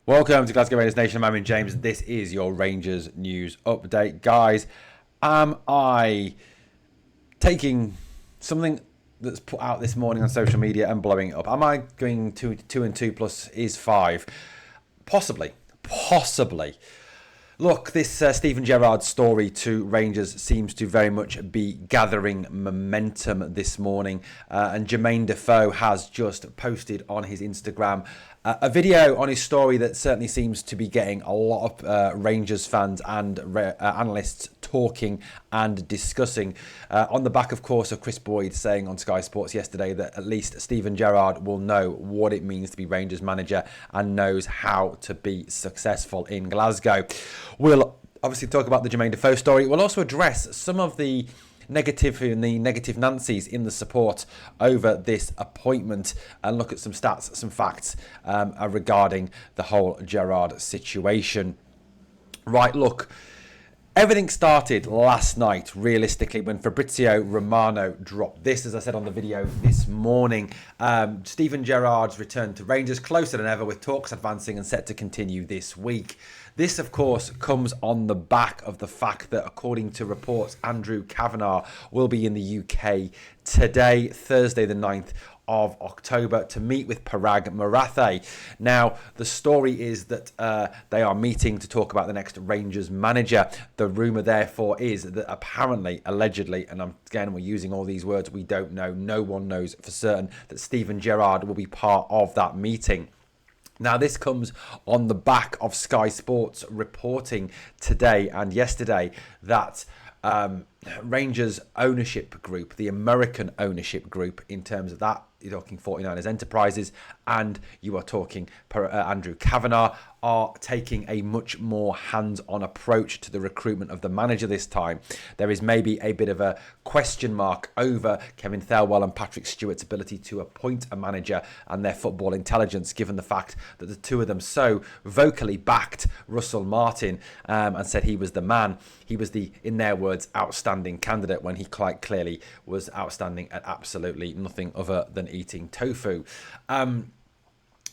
Welcome to Glasgow Rangers Nation. I'm Owen James. This is your Rangers news update. Guys, am I taking something that's put out this morning on social media and blowing it up? Am I going to 2 and 2 plus is 5? Possibly. Look, this Steven Gerrard story to Rangers seems to very much be gathering momentum this morning. And Jermain Defoe has just posted on his Instagram a video on his story that certainly seems to be getting a lot of Rangers fans and analysts talking and discussing. On the back, of course, of Chris Boyd saying on Sky Sports yesterday that at least Steven Gerrard will know what it means to be Rangers manager and knows how to be successful in Glasgow. We'll obviously talk about the Jermain Defoe story. We'll also address some of the negative Nancy's in the support over this appointment and look at some stats, some facts regarding the whole Gerrard situation. Right, look. Everything started last night, realistically, when Fabrizio Romano dropped this, as I said on the video this morning. Steven Gerrard's return to Rangers, closer than ever, with talks advancing and set to continue this week. This, of course, comes on the back of the fact that, according to reports, Andrew Kavanagh will be in the UK today, Thursday the 9th of October, to meet with Parag Marathe. Now, the story is that they are meeting to talk about the next Rangers manager. The rumour, therefore, is that apparently, allegedly, and again, we're using all these words, we don't know, no one knows for certain, that Steven Gerrard will be part of that meeting. Now, this comes on the back of Sky Sports reporting today and yesterday that Rangers ownership group, the American ownership group, in terms of that, you're talking 49ers Enterprises and you are talking Andrew Kavanagh, are taking a much more hands-on approach to the recruitment of the manager this time. There is maybe a bit of a question mark over Kevin Thelwell and Patrick Stewart's ability to appoint a manager and their football intelligence, given the fact that the two of them so vocally backed Russell Martin and said he was the man. He was the, in their words, outstanding candidate, when he quite clearly was outstanding at absolutely nothing other than eating tofu.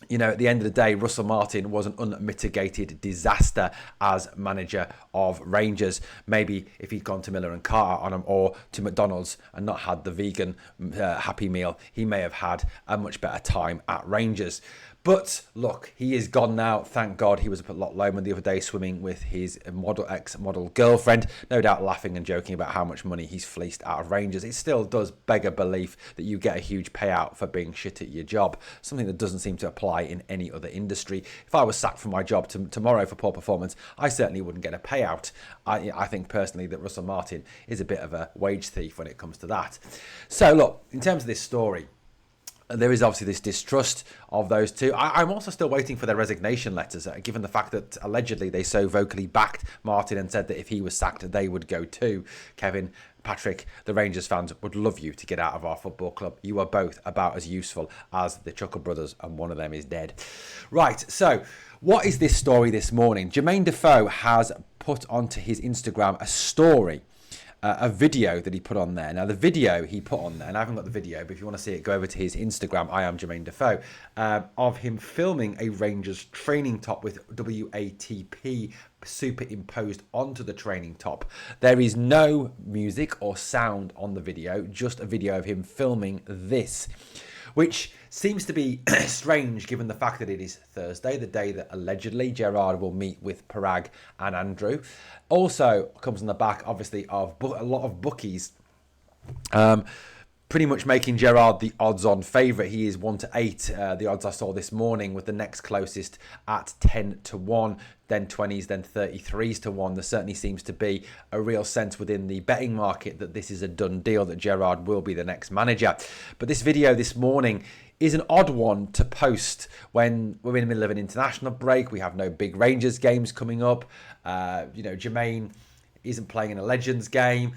You know, at the end of the day, Russell Martin was an unmitigated disaster as manager of Rangers. Maybe if he'd gone to Miller and Carter on him, or to McDonald's and not had the vegan Happy Meal, he may have had a much better time at Rangers. But look, he is gone now. Thank God. He was up at Loch Lomond the other day swimming with his ex-model girlfriend, no doubt laughing and joking about how much money he's fleeced out of Rangers. It still does beg a belief that you get a huge payout for being shit at your job, something that doesn't seem to apply in any other industry. If I was sacked from my job tomorrow for poor performance, I certainly wouldn't get a payout. I think personally that Russell Martin is a bit of a wage thief when it comes to that. So look, in terms of this story, there is obviously this distrust of those two. I'm also still waiting for their resignation letters, given the fact that allegedly they so vocally backed Martin and said that if he was sacked, they would go too. Kevin, Patrick, the Rangers fans would love you to get out of our football club. You are both about as useful as the Chuckle Brothers, and one of them is dead. Right, so what is this story this morning? Jermain Defoe has put onto his Instagram a story, a video that he put on there. Now, the video he put on there, and I haven't got the video, but if you want to see it, go over to his Instagram, I am Jermain Defoe, of him filming a Rangers training top with WATP superimposed onto the training top. There is no music or sound on the video, just a video of him filming this, which seems to be strange given the fact that it is Thursday, the day that allegedly Gerrard will meet with Parag and Andrew. Also comes on the back, obviously, of a lot of bookies pretty much making Gerrard the odds-on favourite. He is 1-8. The odds I saw this morning, with the next closest at 10-1, then 20s, then 33s to 1. There certainly seems to be a real sense within the betting market that this is a done deal, that Gerrard will be the next manager. But this video this morning is an odd one to post when we're in the middle of an international break. We have no big Rangers games coming up. Jermain isn't playing in a Legends game.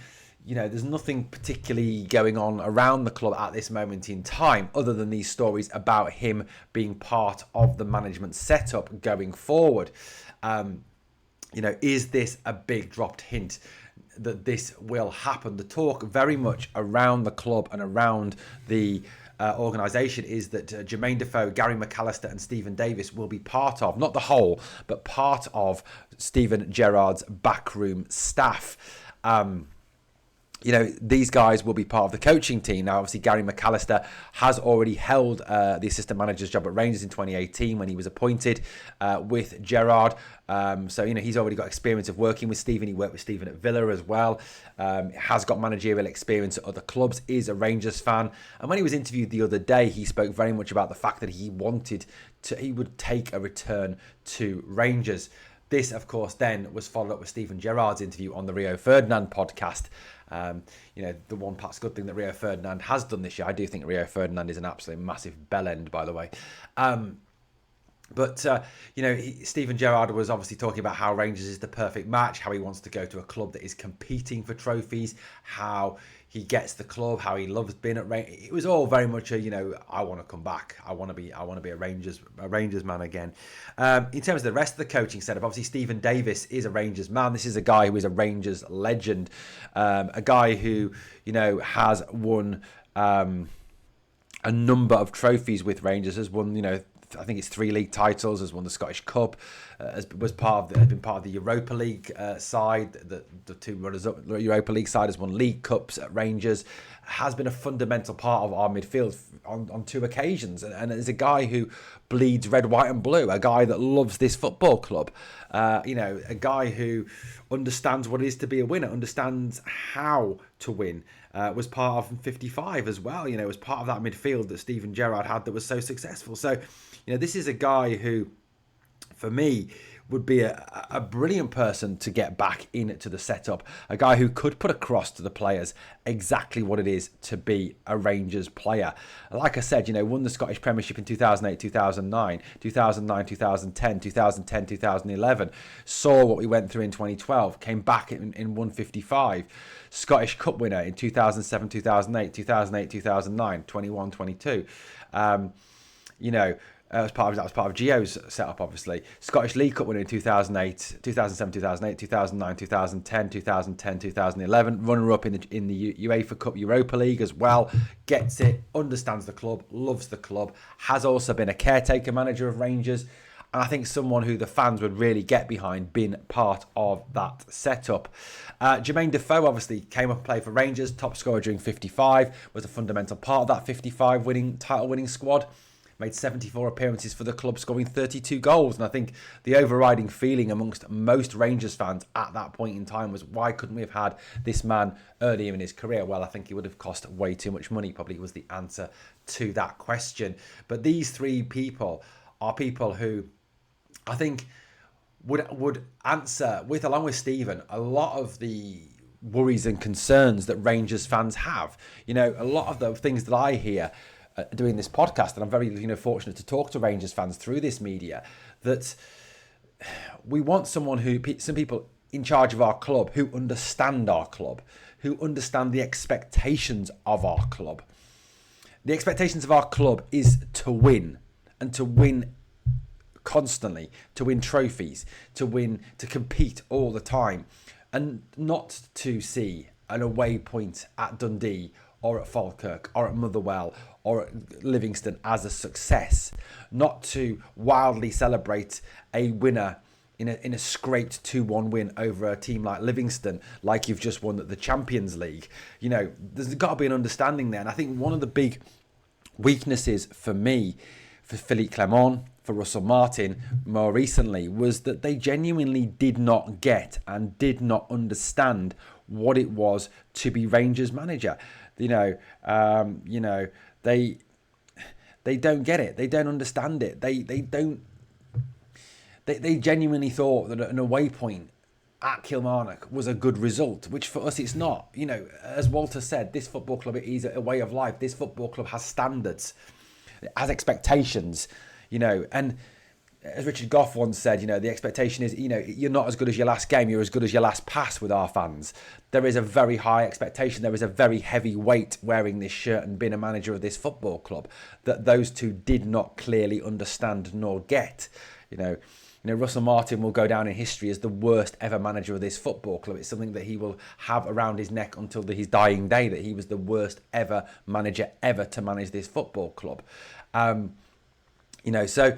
You know, there's nothing particularly going on around the club at this moment in time, other than these stories about him being part of the management setup going forward. Is this a big dropped hint that this will happen? The talk very much around the club and around the organisation is that Jermain Defoe, Gary McAllister and Stephen Davis will be part of, not the whole, but part of Steven Gerrard's backroom staff. These guys will be part of the coaching team. Now, obviously, Gary McAllister has already held the assistant manager's job at Rangers in 2018 when he was appointed with Gerrard. He's already got experience of working with Stephen. He worked with Stephen at Villa as well. Has got managerial experience at other clubs, is a Rangers fan. And when he was interviewed the other day, he spoke very much about the fact that he would take a return to Rangers. This, of course, then was followed up with Steven Gerrard's interview on the Rio Ferdinand podcast. The one perhaps good thing that Rio Ferdinand has done this year. I do think Rio Ferdinand is an absolute massive bellend, by the way. Steven Gerrard was obviously talking about how Rangers is the perfect match, how he wants to go to a club that is competing for trophies, how he gets the club, how he loves being at Rangers. It was all very much I want to come back. I want to be a Rangers man again. In terms of the rest of the coaching setup, obviously Stephen Davis is a Rangers man. This is a guy who is a Rangers legend, a guy who has won a number of trophies with Rangers, has won I think it's 3 league titles, has won the Scottish Cup, has been part of the Europa League side, the 2 runners-up Europa League side, has won League Cups at Rangers, has been a fundamental part of our midfield on 2 occasions, and is a guy who bleeds red, white and blue, a guy that loves this football club, a guy who understands what it is to be a winner, understands how to win. Was part of 55 as well, was part of that midfield that Steven Gerrard had that was so successful. So, this is a guy who, for me, would be a brilliant person to get back into the setup. A guy who could put across to the players exactly what it is to be a Rangers player. Like I said, won the Scottish Premiership in 2008, 2009, 2009, 2010, 2010, 2011. Saw what we went through in 2012. Came back in 155. Scottish Cup winner in 2007, 2008, 2008, 2009, 21, 22. That was part of Gio's setup, obviously. Scottish League Cup winner in 2008, 2007, 2008, 2009, 2010, 2010, 2011. Runner-up in the UEFA Cup Europa League as well. Gets it, understands the club, loves the club. Has also been a caretaker manager of Rangers. And I think someone who the fans would really get behind, being part of that setup. Jermain Defoe obviously came up and played for Rangers, top scorer during 55, was a fundamental part of that 55 title-winning squad. Made 74 appearances for the club, scoring 32 goals. And I think the overriding feeling amongst most Rangers fans at that point in time was, why couldn't we have had this man earlier in his career? Well, I think he would have cost way too much money, probably was the answer to that question. But these 3 people are people who I think would answer, along with Stephen, a lot of the worries and concerns that Rangers fans have. A lot of the things that I hear doing this podcast, and I'm very fortunate to talk to Rangers fans through this media, that we want some people in charge of our club who understand our club, who understand the expectations of our club. The expectations of our club is to win, and to win constantly, to win trophies, to compete all the time, and not to see an away point at Dundee or at Falkirk or at Motherwell or at Livingston as a success, not to wildly celebrate a winner in a scraped 2-1 win over a team like Livingston, like you've just won the Champions League. There's got to be an understanding there. And I think one of the big weaknesses for me, for Philippe Clement, for Russell Martin more recently, was that they genuinely did not get and did not understand what it was to be Rangers manager. They don't get it. They don't understand it. They genuinely thought that an away point at Kilmarnock was a good result, which for us it's not. As Walter said, this football club is a way of life. This football club has standards, has expectations, and as Richard Gough once said, the expectation is, you're not as good as your last game, you're as good as your last pass with our fans. There is a very high expectation, there is a very heavy weight wearing this shirt and being a manager of this football club that those 2 did not clearly understand nor get. Russell Martin will go down in history as the worst ever manager of this football club. It's something that he will have around his neck until his dying day, that he was the worst ever manager ever to manage this football club. So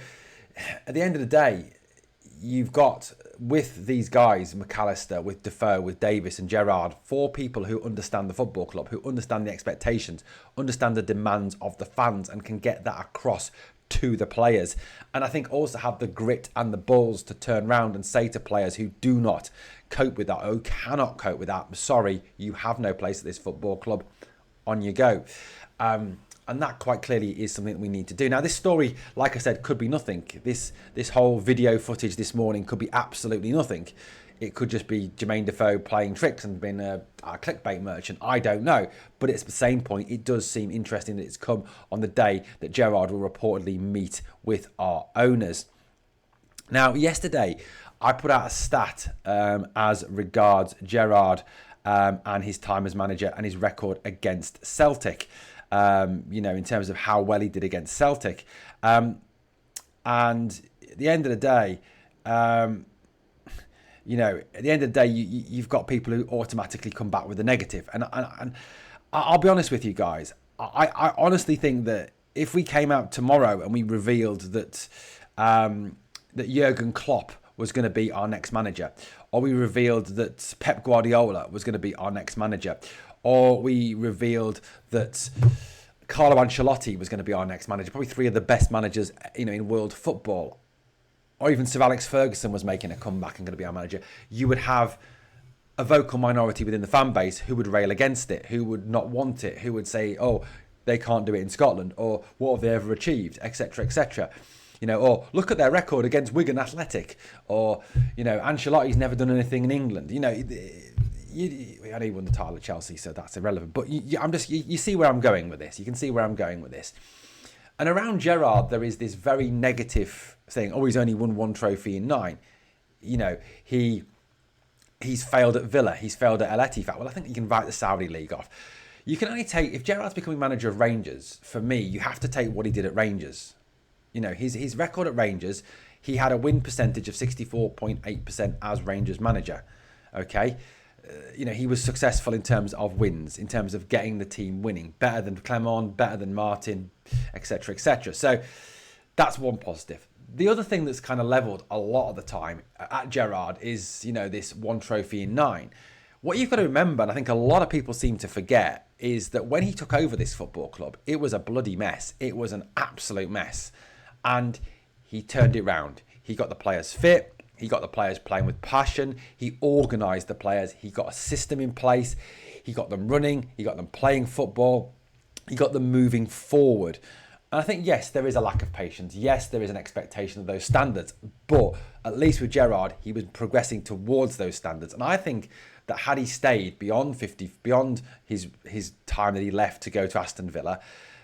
at the end of the day, you've got, with these guys, McAllister, with Defoe, with Davis and Gerrard, 4 people who understand the football club, who understand the expectations, understand the demands of the fans, and can get that across to the players. And I think also have the grit and the balls to turn around and say to players who do not cope with that, who cannot cope with that, sorry, you have no place at this football club, on you go. And that quite clearly is something that we need to do. Now, this story, like I said, could be nothing. This whole video footage this morning could be absolutely nothing. It could just be Jermain Defoe playing tricks and being a clickbait merchant. I don't know. But it's the same point. It does seem interesting that it's come on the day that Gerrard will reportedly meet with our owners. Now, yesterday, I put out a stat as regards Gerrard and his time as manager and his record against Celtic. In terms of how well he did against Celtic. And at the end of the day, you've got people who automatically come back with the negative. And I'll be honest with you guys. I honestly think that if we came out tomorrow and we revealed that Jurgen Klopp was going to be our next manager, or we revealed that Pep Guardiola was going to be our next manager, or we revealed that Carlo Ancelotti was going to be our next manager, probably 3 of the best managers, in world football, or even Sir Alex Ferguson was making a comeback and going to be our manager, you would have a vocal minority within the fan base who would rail against it, who would not want it, who would say, oh, they can't do it in Scotland, or what have they ever achieved, etc., etc. Or look at their record against Wigan Athletic, or, Ancelotti's never done anything in England. I know he won the title at Chelsea, so that's irrelevant. But you see where I'm going with this. You can see where I'm going with this. And around Gerrard, there is this very negative thing. Oh, he's only won 1 trophy in 9. He's failed at Villa. He's failed at El Ettifaq. Well, I think you can write the Saudi League off. You can only take, if Gerrard's becoming manager of Rangers, for me, you have to take what he did at Rangers. His record at Rangers, he had a win percentage of 64.8% as Rangers manager. Okay. He was successful in terms of wins, in terms of getting the team winning, better than Clement, better than Martin, etc., etc. So that's one positive. The other thing that's kind of levelled a lot of the time at Gerrard is, this 1 trophy in 9. What you've got to remember, and I think a lot of people seem to forget, is that when he took over this football club, it was a bloody mess. It was an absolute mess. And he turned it round. He got the players fit. He got the players playing with passion. He organised the players. He got a system in place. He got them running. He got them playing football. He got them moving forward. And I think, yes, there is a lack of patience. Yes, there is an expectation of those standards. But at least with Gerrard, he was progressing towards those standards. And I think that had he stayed beyond his time that he left to go to Aston Villa,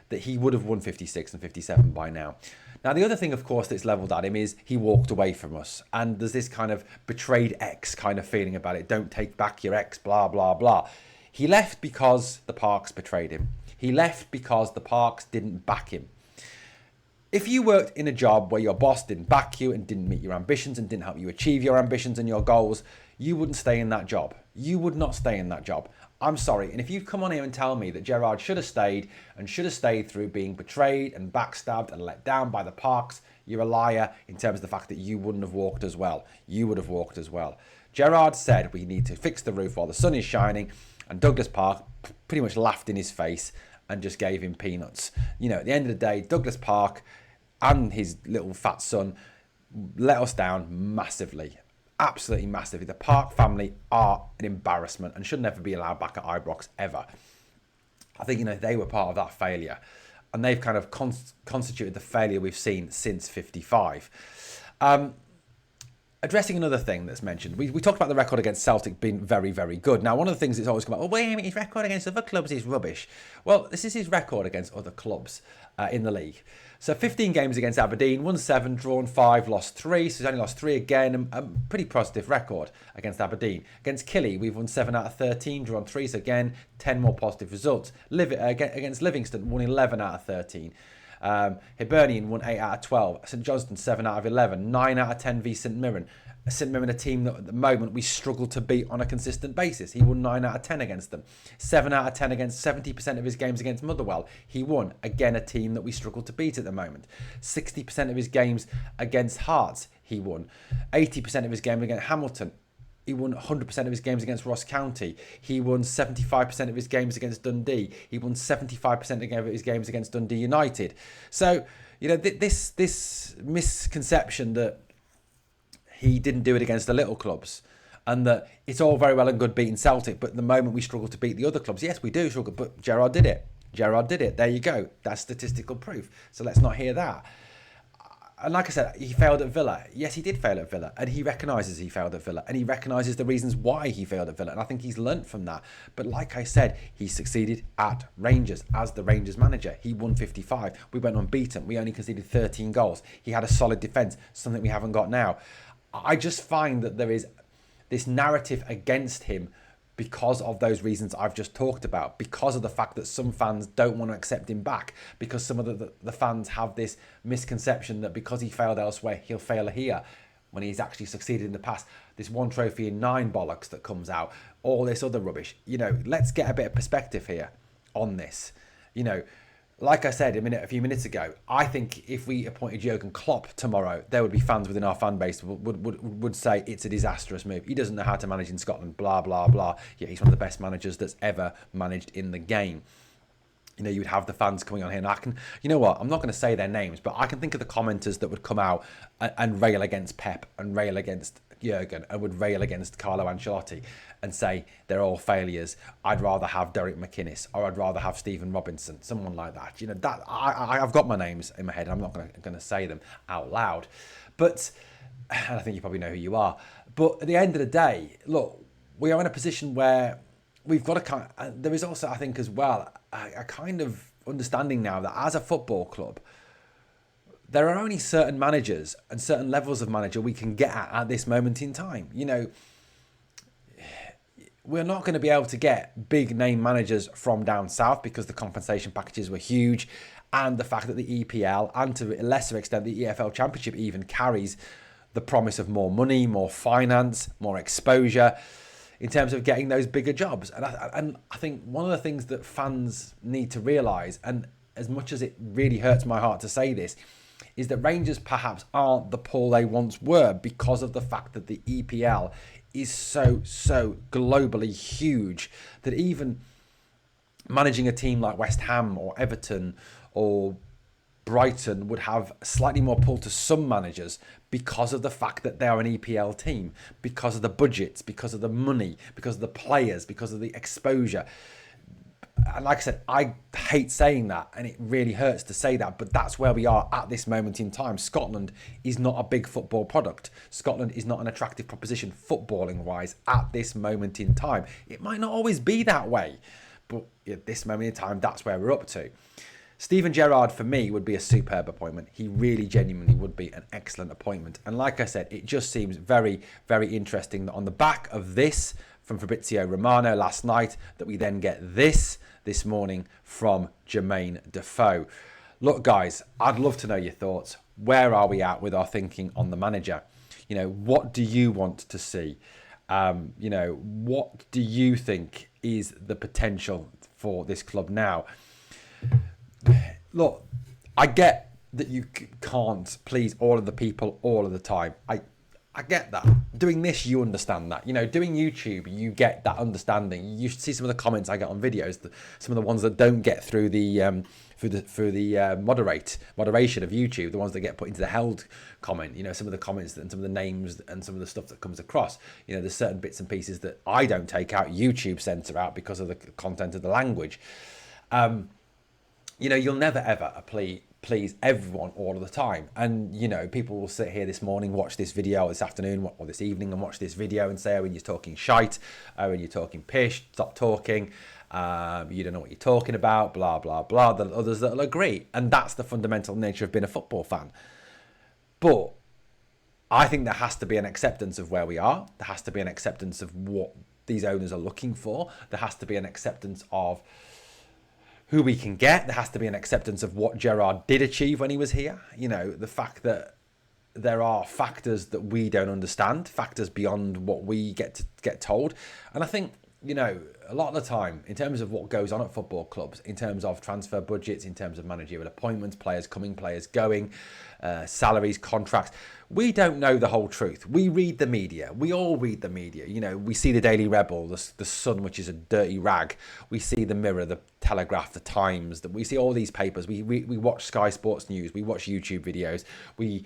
that he would have won 56 and 57 by now. Now, the other thing, of course, that's levelled at him is he walked away from us. And there's this kind of betrayed ex kind of feeling about it. Don't take back your ex, blah, blah, blah. He left because the Parks betrayed him. He left because the Parks didn't back him. If you worked in a job where your boss didn't back you and didn't meet your ambitions and didn't help you achieve your ambitions and your goals, you wouldn't stay in that job. You would not stay in that job. I'm sorry. And if you come on here and tell me that Gerrard should have stayed and should have stayed through being betrayed and backstabbed and let down by the Parks, you're a liar in terms of the fact that you wouldn't have walked as well. You would have walked as well. Gerrard said we need to fix the roof while the sun is shining, and Douglas Park pretty much laughed in his face and just gave him peanuts. At the end of the day, Douglas Park and his little fat son let us down massively. Absolutely massively. The Park family are an embarrassment and should never be allowed back at Ibrox ever. I think, they were part of that failure. And they've kind of constituted the failure we've seen since 55. Addressing another thing that's mentioned, we talked about the record against Celtic being very, very good. Now, one of the things that's always come up, well, wait a minute, his record against other clubs is rubbish. Well, this is his record against other clubs in the league. So 15 games against Aberdeen, won 7, drawn 5, lost 3. So he's only lost 3 again. A pretty positive record against Aberdeen. Against Killie, we've won 7 out of 13, drawn 3. So again, 10 more positive results. Against Livingston, won 11 out of 13. Hibernian won 8 out of 12. St Johnstone 7 out of 11. 9 out of 10 v St Mirren. St Mirren, a team that at the moment we struggle to beat on a consistent basis. He won 9 out of 10 against them. 7 out of 10 against 70% of his games against Motherwell. He won. Again, a team that we struggle to beat at the moment. 60% of his games against Hearts, he won. 80% of his games against Hamilton. He won 100% of his games against Ross County. He won 75% of his games against Dundee. He won 75% of his games against Dundee United. So, this misconception that he didn't do it against the little clubs and that it's all very well and good beating Celtic, but the moment we struggle to beat the other clubs, yes, we do struggle, but Gerrard did it. Gerrard did it. There you go. That's statistical proof. So let's not hear that. And like I said, he failed at Villa. Yes, he did fail at Villa, and he recognises he failed at Villa, and he recognises the reasons why he failed at Villa, and I think he's learnt from that. But like I said, he succeeded at Rangers as the Rangers manager. He won 55. We went unbeaten. We only conceded 13 goals. He had a solid defence, something we haven't got now. I just find that there is this narrative against him because of those reasons I've just talked about, because of the fact that some fans don't want to accept him back, because some of the fans have this misconception that because he failed elsewhere, he'll fail here, when he's actually succeeded in the past. This 1 trophy in 9 bollocks that comes out, all this other rubbish. Let's get a bit of perspective here on this. Like I said a few minutes ago, I think if we appointed Jurgen Klopp tomorrow, there would be fans within our fan base would say it's a disastrous move. He doesn't know how to manage in Scotland, blah, blah, blah. Yeah, he's one of the best managers that's ever managed in the game. You would have the fans coming on here, and I can, I'm not going to say their names, but I can think of the commenters that would come out and rail against Pep and rail against Jurgen and would rail against Carlo Ancelotti and say they're all failures. I'd rather have Derek McInnes, or I'd rather have Stephen Robinson, someone like that. That I've got my names in my head, and I'm not going to say them out loud. But, and I think you probably know who you are. But at the end of the day, look, we are in a position where we've got there is also, I think as well, a kind of understanding now that as a football club, there are only certain managers and certain levels of manager we can get at this moment in time. We're not going to be able to get big name managers from down south because the compensation packages were huge, and the fact that the EPL and to a lesser extent the EFL Championship even carries the promise of more money, more finance, more exposure in terms of getting those bigger jobs. And I think one of the things that fans need to realise, and as much as it really hurts my heart to say this, is that Rangers perhaps aren't the pull they once were because of the fact that the EPL is so globally huge that even managing a team like West Ham or Everton or Brighton would have slightly more pull to some managers because of the fact that they are an EPL team, because of the budgets, because of the money, because of the players, because of the exposure. And like I said, I hate saying that, and it really hurts to say that, but that's where we are at this moment in time. Scotland is not a big football product. Scotland is not an attractive proposition footballing-wise at this moment in time. It might not always be that way, but at this moment in time, that's where we're up to. Steven Gerrard, for me, would be a superb appointment. He really genuinely would be an excellent appointment. And like I said, it just seems very, very interesting that on the back of this from Fabrizio Romano last night, that we then get this morning from Jermain Defoe. Look, guys, I'd love to know your thoughts. Where are we at with our thinking on the manager? What do you want to see? What do you think is the potential for this club now? Look, I get that you can't please all of the people all of the time. I get that. Doing this, you understand that. Doing YouTube, you get that understanding. You see some of the comments I get on videos, some of the ones that don't get through the moderation of YouTube, the ones that get put into the held comment. Some of the comments and some of the names and some of the stuff that comes across. There's certain bits and pieces that I don't take out, YouTube censor out because of the content of the language. You'll never ever please everyone all of the time. And, people will sit here this morning, watch this video, or this afternoon or this evening and watch this video and say, oh, when you're talking shite, oh, when you're talking pish, stop talking, you don't know what you're talking about, blah, blah, blah. There are others that will agree. And that's the fundamental nature of being a football fan. But I think there has to be an acceptance of where we are. There has to be an acceptance of what these owners are looking for. There has to be an acceptance of who we can get. There has to be an acceptance of what Gerrard did achieve when he was here. You know, the fact that there are factors that we don't understand, factors beyond what we get told. And I think, you know, a lot of the time, in terms of what goes on at football clubs, in terms of transfer budgets, in terms of managerial appointments, players coming, players going, salaries, contracts, we don't know the whole truth. We read the media. We all read the media. You know, we see the Daily Rebel, the Sun, which is a dirty rag. We see the Mirror, the Telegraph, the Times. That we see all these papers. We watch Sky Sports News. We watch YouTube videos. We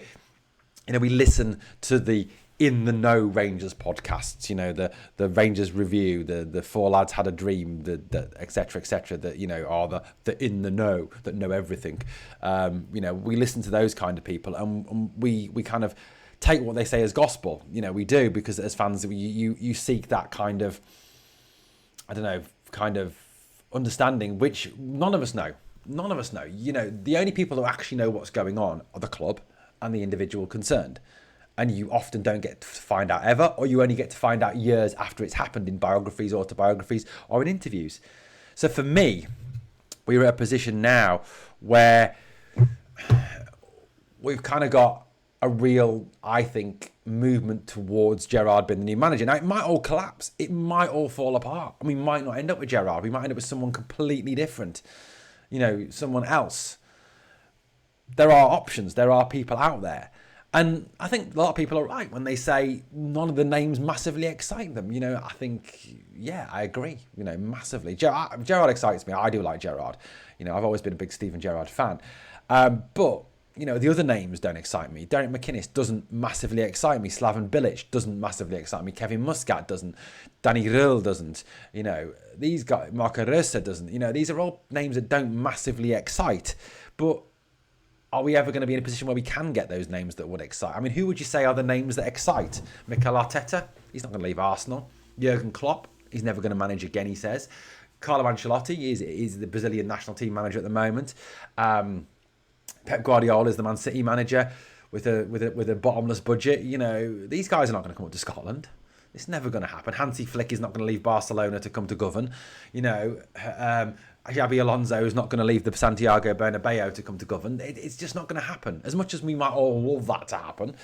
listen to the In the Know Rangers podcasts, you know, the Rangers Review, the Four Lads Had a Dream, the et cetera, that, you know, are the in the know, that know everything. You know, we listen to those kind of people, and we kind of take what they say as gospel. You know, we do, because as fans, you seek that kind of, I don't know, kind of understanding, which none of us know. None of us know. You know, the only people who actually know what's going on are the club and the individual concerned. And you often don't get to find out ever, or you only get to find out years after it's happened in biographies, autobiographies, or in interviews. So for me, we're at a position now where we've kind of got a real, I think, movement towards Gerrard being the new manager. Now, it might all collapse. It might all fall apart. And we might not end up with Gerrard. We might end up with someone completely different. You know, someone else. There are options. There are people out there. And I think a lot of people are right when they say none of the names massively excite them. You know, I think, yeah, I agree, you know, massively. Gerrard excites me. I do like Gerrard. You know, I've always been a big Steven Gerrard fan. But, you know, the other names don't excite me. Derek McInnes doesn't massively excite me. Slaven Bilic doesn't massively excite me. Kevin Muscat doesn't. Danny Röhl doesn't. You know, these guys, Marco Röse doesn't. You know, these are all names that don't massively excite. But are we ever going to be in a position where we can get those names that would excite? I mean, who would you say are the names that excite? Mikel Arteta, he's not going to leave Arsenal. Jurgen Klopp, he's never going to manage again, he says. Carlo Ancelotti is the Brazilian national team manager at the moment. Pep Guardiola is the Man City manager with a bottomless budget. You know, these guys are not going to come up to Scotland. It's never going to happen. Hansi Flick is not going to leave Barcelona to come to govern. You know, Xabi Alonso is not going to leave the Santiago Bernabeu to come to govern. It's just not going to happen. As much as we might all love that to happen,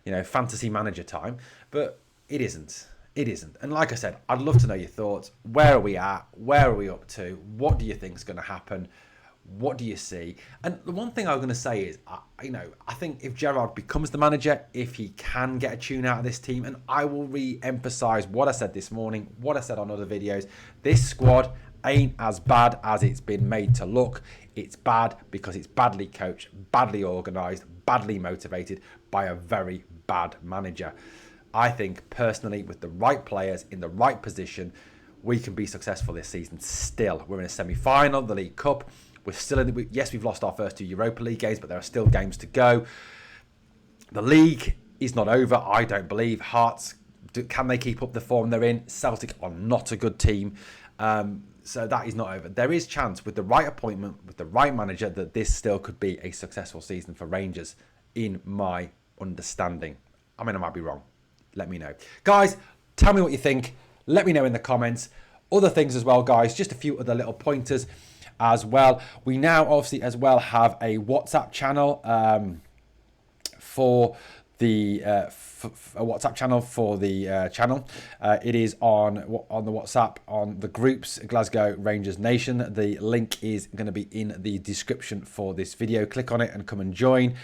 you know, fantasy manager time, but it isn't. It isn't. And like I said, I'd love to know your thoughts. Where are we at? Where are we up to? What do you think is going to happen? What do you see? And the one thing I'm going to say is, you know, I think if Gerrard becomes the manager, if he can get a tune out of this team, and I will re-emphasise what I said this morning, what I said on other videos, this squad ain't as bad as it's been made to look. It's bad because it's badly coached, badly organised, badly motivated by a very bad manager. I think personally, with the right players in the right position, we can be successful this season still. We're in a semi-final, the League Cup. We're still in the, yes, we've lost our first 2 Europa League games, but there are still games to go. The league is not over, I don't believe. Hearts, can they keep up the form they're in? Celtic are not a good team. So that is not over. There is chance with the right appointment, with the right manager, that this still could be a successful season for Rangers, in my understanding. I mean, I might be wrong. Let me know. Guys, tell me what you think. Let me know in the comments. Other things as well, guys. Just a few other little pointers as well. We now obviously as well have a WhatsApp channel for the a WhatsApp channel for the channel. It is on the WhatsApp on the groups Glasgow Rangers Nation. The link is going to be in the description for this video. Click on it and come and join.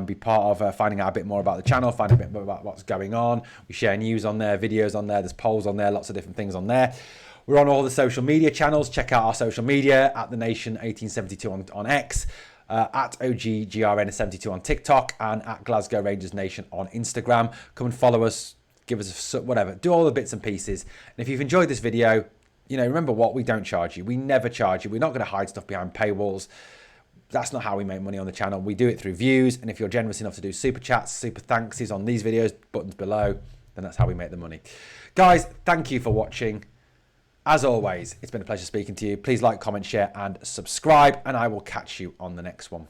Be part of finding out a bit more about the channel, find a bit more about what's going on. We share news on there, videos on there, there's polls on there, lots of different things on there. We're on all the social media channels. Check out our social media at The Nation 1872 on X, at OGGRN72 on TikTok, and at Glasgow Rangers Nation on Instagram. Come and follow us, give us a whatever, do all the bits and pieces. And if you've enjoyed this video, you know, remember what, we don't charge you. We never charge you. We're not going to hide stuff behind paywalls. That's not how we make money on the channel. We do it through views. And if you're generous enough to do super chats, super thankses on these videos, buttons below, then that's how we make the money. Guys, thank you for watching. As always, it's been a pleasure speaking to you. Please like, comment, share, and subscribe, and I will catch you on the next one.